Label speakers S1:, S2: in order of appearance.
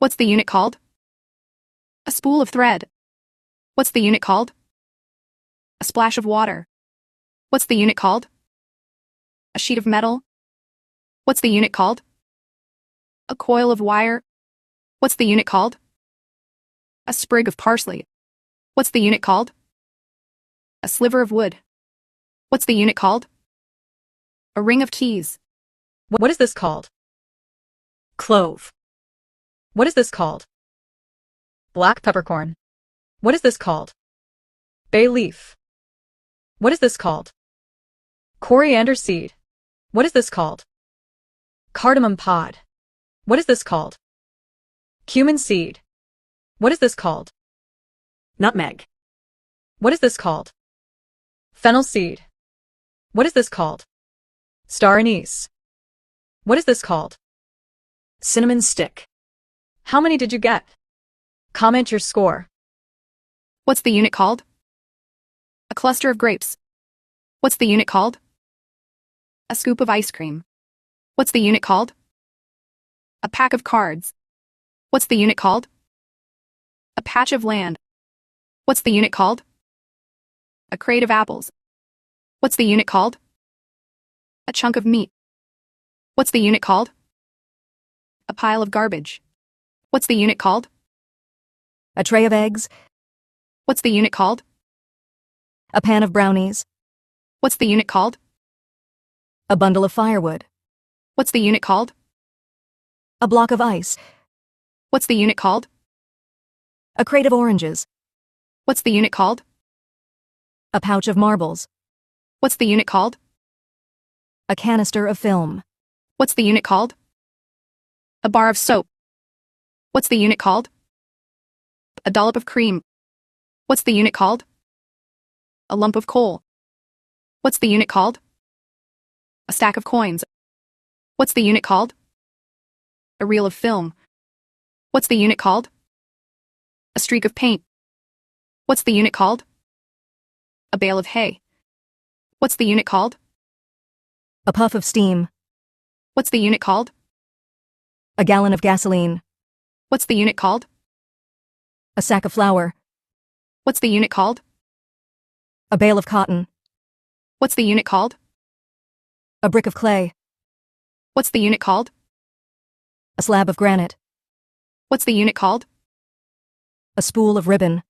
S1: What's the unit called? A spool of thread. What's the unit called? A splash of water. What's the unit called? A sheet of metal. What's the unit called? A coil of wire. What's the unit called? A sprig of parsley. What's the unit called? A sliver of wood. What's the unit called? A ring of keys.
S2: What is this called? Clove. What is this called? Black peppercorn. What is this called? Bay leaf. What is this called? Coriander seed. What is this called? Cardamom pod. What is this called? Cumin seed. What is this called?
S3: Nutmeg.
S2: What is this called? Fennel seed. What is this called? Star anise. What is this called?
S3: Cinnamon stick.
S2: How many did you get? Comment your score.
S1: What's the unit called? A cluster of grapes. What's the unit called? A scoop of ice cream. What's the unit called? A pack of cards. What's the unit called? A patch of land. What's the unit called? A crate of apples. What's the unit called? A chunk of meat. What's the unit called? A pile of garbage. What's the unit called?
S4: A tray of eggs.
S1: What's the unit called?
S4: A pan of brownies.
S1: What's the unit called?
S4: A bundle of firewood.
S1: What's the unit called?
S4: A block of ice.
S1: What's the unit called?
S4: A crate of oranges.
S1: What's the unit called?
S4: A pouch of marbles.
S1: What's the unit called?
S4: A canister of film.
S1: What's the unit called? A bar of soap. What's the unit called? A dollop of cream. What's the unit called? A lump of coal. What's the unit called? A stack of coins. What's the unit called? A reel of film. What's the unit called? A streak of paint. What's the unit called? A bale of hay. What's the unit called?
S4: A puff of steam.
S1: What's the unit called?
S4: A gallon of gasoline.
S1: What's the unit called?
S4: A sack of flour.
S1: What's the unit called?
S4: A bale of cotton.
S1: What's the unit called?
S4: A brick of clay.
S1: What's the unit called?
S4: A slab of granite.
S1: What's the unit called?
S4: A spool of ribbon.